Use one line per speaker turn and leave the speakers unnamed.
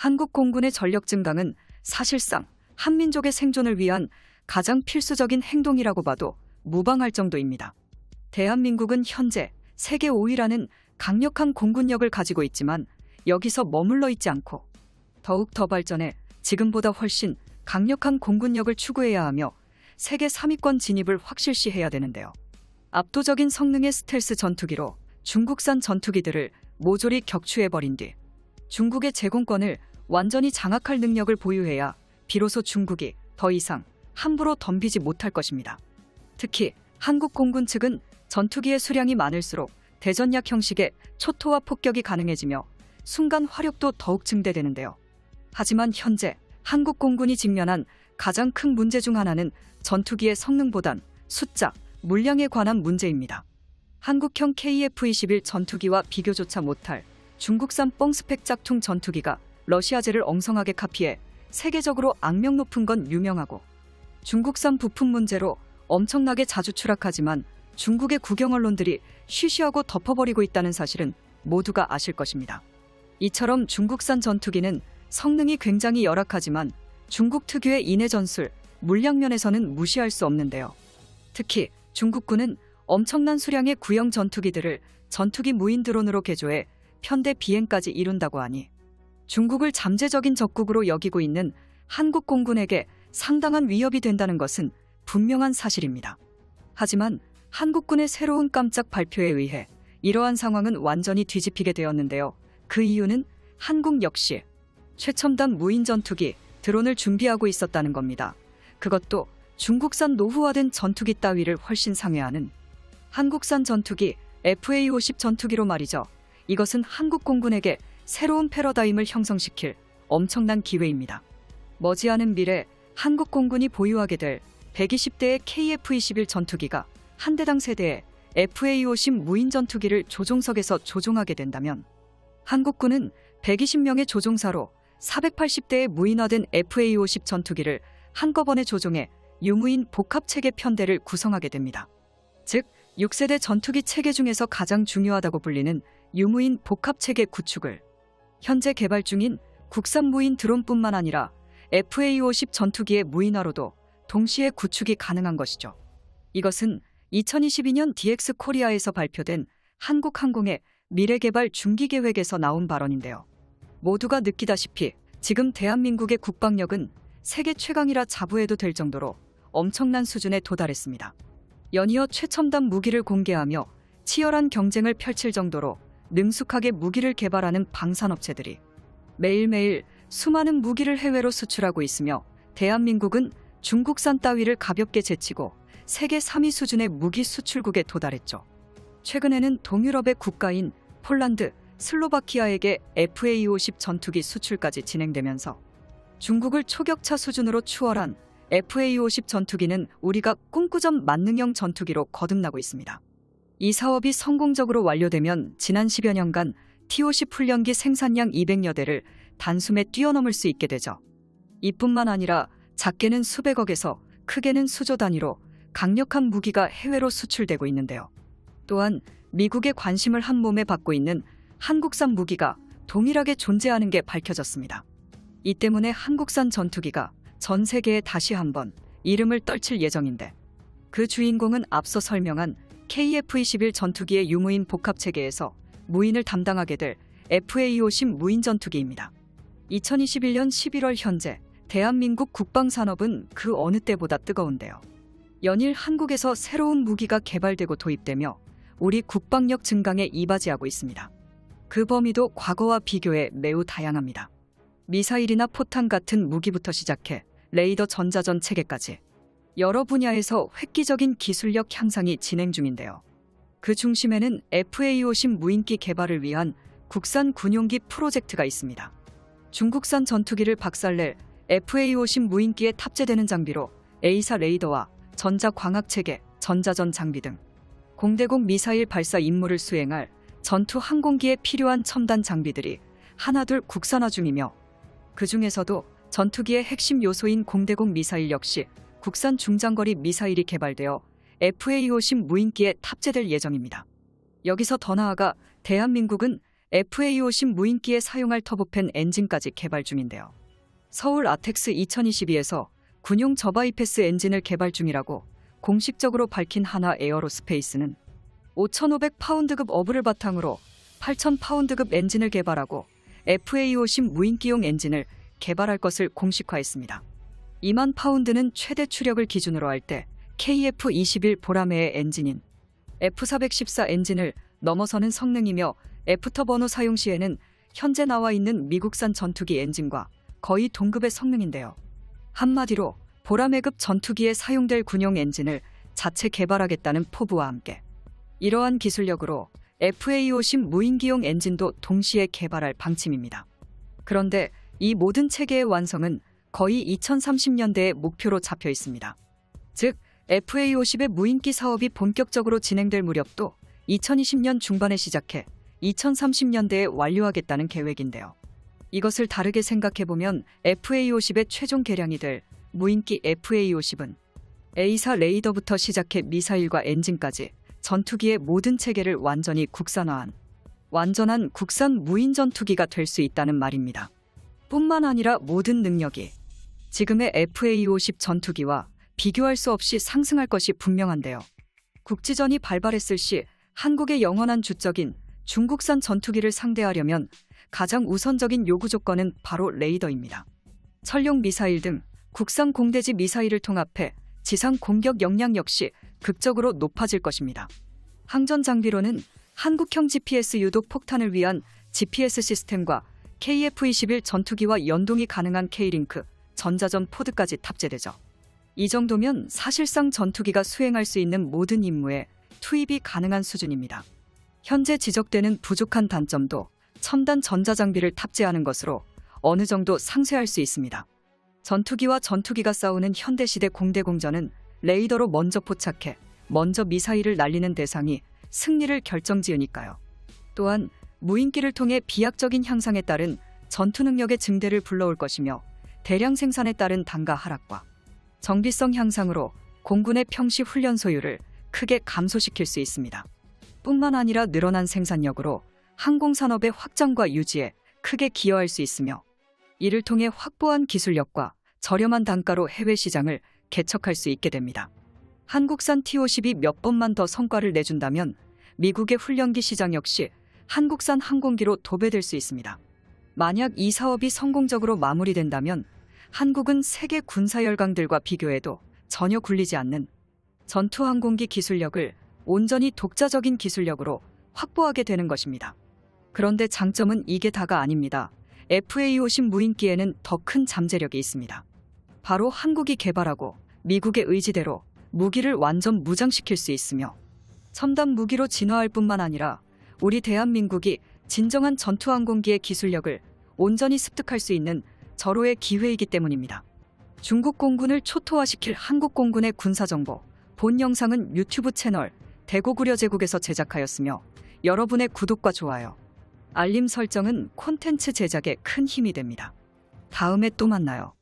한국 공군의 전력 증강은 사실상 한민족의 생존을 위한 가장 필수적인 행동이라고 봐도 무방할 정도입니다. 대한민국은 현재 세계 5위라는 강력한 공군력을 가지고 있지만 여기서 머물러 있지 않고 더욱 더 발전해 지금보다 훨씬 강력한 공군력을 추구해야 하며 세계 3위권 진입을 확실시해야 되는데요. 압도적인 성능의 스텔스 전투기로 중국산 전투기들을 모조리 격추해버린 뒤 중국의 제공권을 완전히 장악할 능력을 보유해야 비로소 중국이 더 이상 함부로 덤비지 못할 것입니다. 특히 한국 공군 측은 전투기의 수량이 많을수록 대전약 형식의 초토화 폭격이 가능해지며 순간 화력도 더욱 증대되는데요. 하지만 현재 한국 공군이 직면한 가장 큰 문제 중 하나는 전투기의 성능보단 숫자, 물량에 관한 문제입니다. 한국형 KF-21 전투기와 비교조차 못할 중국산 뻥스펙 짝퉁 전투기가 러시아제를 엉성하게 카피해 세계적으로 악명 높은 건 유명하고 중국산 부품 문제로 엄청나게 자주 추락하지만 중국의 국영 언론들이 쉬쉬하고 덮어버리고 있다는 사실은 모두가 아실 것입니다. 이처럼 중국산 전투기는 성능이 굉장히 열악하지만 중국 특유의 인해 전술, 물량 면에서는 무시할 수 없는데요. 특히 중국군은 엄청난 수량의 구형 전투기들을 전투기 무인 드론으로 개조해 편대 비행까지 이룬다고 하니 중국을 잠재적인 적국으로 여기고 있는 한국 공군에게 상당한 위협이 된다는 것은 분명한 사실입니다. 하지만 한국군의 새로운 깜짝 발표에 의해 이러한 상황은 완전히 뒤집히게 되었는데요. 그 이유는 한국 역시 최첨단 무인 전투기 드론을 준비하고 있었다는 겁니다. 그것도 중국산 노후화된 전투기 따위를 훨씬 상회하는 한국산 전투기 FA-50 전투기로 말이죠. 이것은 한국 공군에게 새로운 패러다임을 형성시킬 엄청난 기회입니다. 머지않은 미래 한국 공군이 보유하게 될 120대의 KF-21 전투기가 한 대당 세대의 FA-50 무인 전투기를 조종석에서 조종하게 된다면 한국군은 120명의 조종사로 480대의 무인화된 FA-50 전투기를 한꺼번에 조종해 유무인 복합체계 편대를 구성하게 됩니다. 즉 6세대 전투기 체계 중에서 가장 중요하다고 불리는 유무인 복합체계 구축을 현재 개발 중인 국산 무인 드론뿐만 아니라 FA-50 전투기의 무인화로도 동시에 구축이 가능한 것이죠. 이것은 2022년 DX 코리아에서 발표된 한국항공의 미래개발 중기계획에서 나온 발언인데요. 모두가 느끼다시피 지금 대한민국의 국방력은 세계 최강이라 자부해도 될 정도로 엄청난 수준에 도달했습니다. 연이어 최첨단 무기를 공개하며 치열한 경쟁을 펼칠 정도로 능숙하게 무기를 개발하는 방산업체들이 매일매일 수많은 무기를 해외로 수출하고 있으며 대한민국은 중국산 따위를 가볍게 제치고 세계 3위 수준의 무기 수출국에 도달했죠. 최근에는 동유럽의 국가인 폴란드, 슬로바키아에게 FA-50 전투기 수출까지 진행되면서 중국을 초격차 수준으로 추월한 FA-50 전투기는 우리가 꿈꾸던 만능형 전투기로 거듭나고 있습니다. 이 사업이 성공적으로 완료되면 지난 10여 년간 T-50 훈련기 생산량 200여 대를 단숨에 뛰어넘을 수 있게 되죠. 이뿐만 아니라 작게는 수백억에서 크게는 수조 단위로 강력한 무기가 해외로 수출되고 있는데요. 또한 미국의 관심을 한 몸에 받고 있는 한국산 무기가 동일하게 존재하는 게 밝혀졌습니다. 이 때문에 한국산 전투기가 전 세계에 다시 한번 이름을 떨칠 예정인데 그 주인공은 앞서 설명한 KF-21 전투기의 유무인 복합체계에서 무인을 담당하게 될 FA-50 무인 전투기입니다. 2021년 11월 현재 대한민국 국방산업은 그 어느 때보다 뜨거운데요. 연일 한국에서 새로운 무기가 개발되고 도입되며 우리 국방력 증강에 이바지하고 있습니다. 그 범위도 과거와 비교해 매우 다양합니다. 미사일이나 포탄 같은 무기부터 시작해 레이더 전자전 체계까지 여러 분야에서 획기적인 기술력 향상이 진행 중인데요. 그 중심에는 FA-50 무인기 개발을 위한 국산 군용기 프로젝트가 있습니다. 중국산 전투기를 박살낼 FA-50 무인기에 탑재되는 장비로 A사 레이더와 전자광학체계, 전자전 장비 등 공대공 미사일 발사 임무를 수행할 전투 항공기에 필요한 첨단 장비들이 하나둘 국산화 중이며 그 중에서도 전투기의 핵심 요소인 공대공 미사일 역시 국산 중장거리 미사일이 개발되어 FA-50 무인기에 탑재될 예정입니다. 여기서 더 나아가 대한민국은 FA50 무인기에 사용할 터보팬 엔진까지 개발 중인데요. 서울 아텍스 2022에서 군용 저바이패스 엔진을 개발 중이라고 공식적으로 밝힌 한화 에어로스페이스는 5,500파운드급 어부를 바탕으로 8,000파운드급 엔진을 개발하고 FA50 무인기용 엔진을 개발할 것을 공식화했습니다. 2만 파운드는 최대 추력을 기준으로 할 때 KF-21 보라매의 엔진인 F414 엔진을 넘어서는 성능이며 애프터버너 사용 시에는 현재 나와 있는 미국산 전투기 엔진과 거의 동급의 성능인데요. 한마디로 보라매급 전투기에 사용될 군용 엔진을 자체 개발하겠다는 포부와 함께 이러한 기술력으로 FA50 무인기용 엔진도 동시에 개발할 방침입니다. 그런데 이 모든 체계의 완성은 거의 2030년대의 목표로 잡혀 있습니다. 즉 FA50의 무인기 사업이 본격적으로 진행될 무렵도 2020년 중반에 시작해 2030년대에 완료하겠다는 계획인데요. 이것을 다르게 생각해보면 FA50의 최종 개량이 될 무인기 FA50은 A사 레이더부터 시작해 미사일과 엔진까지 전투기의 모든 체계를 완전히 국산화한 완전한 국산 무인 전투기가 될 수 있다는 말입니다. 뿐만 아니라 모든 능력이 지금의 FA50 전투기와 비교할 수 없이 상승할 것이 분명한데요. 국지전이 발발했을 시 한국의 영원한 주적인 중국산 전투기를 상대하려면 가장 우선적인 요구 조건은 바로 레이더입니다. 천룡 미사일 등 국산 공대지 미사일을 통합해 지상 공격 역량 역시 극적으로 높아질 것입니다. 항전 장비로는 한국형 GPS 유독 폭탄을 위한 GPS 시스템과 KF-21 전투기와 연동이 가능한 K링크 전자전 포드까지 탑재되죠. 이 정도면 사실상 전투기가 수행할 수 있는 모든 임무에 투입이 가능한 수준입니다. 현재 지적되는 부족한 단점도 첨단 전자장비를 탑재하는 것으로 어느 정도 상쇄할 수 있습니다. 전투기와 전투기가 싸우는 현대시대 공대공전은 레이더로 먼저 포착해 먼저 미사일을 날리는 대상이 승리를 결정지으니까요. 또한 무인기를 통해 비약적인 향상에 따른 전투 능력의 증대를 불러올 것이며 대량 생산에 따른 단가 하락과 정비성 향상으로 공군의 평시 훈련 소요를 크게 감소시킬 수 있습니다. 뿐만 아니라 늘어난 생산력으로 항공산업의 확장과 유지에 크게 기여할 수 있으며 이를 통해 확보한 기술력과 저렴한 단가로 해외 시장을 개척할 수 있게 됩니다. 한국산 T-50이 몇 번만 더 성과를 내준다면 미국의 훈련기 시장 역시 한국산 항공기로 도배될 수 있습니다. 만약 이 사업이 성공적으로 마무리된다면 한국은 세계 군사 열강들과 비교해도 전혀 굴리지 않는 전투 항공기 기술력을 온전히 독자적인 기술력으로 확보하게 되는 것입니다. 그런데 장점은 이게 다가 아닙니다. FA50 무인기에는 더 큰 잠재력이 있습니다. 바로 한국이 개발하고 미국의 의지대로 무기를 완전 무장시킬 수 있으며 첨단 무기로 진화할 뿐만 아니라 우리 대한민국이 진정한 전투항공기의 기술력을 온전히 습득할 수 있는 절호의 기회이기 때문입니다. 중국 공군을 초토화시킬 한국 공군의 군사정보 본 영상은 유튜브 채널 대고구려제국에서 제작하였으며 여러분의 구독과 좋아요, 알림 설정은 콘텐츠 제작에 큰 힘이 됩니다. 다음에 또 만나요.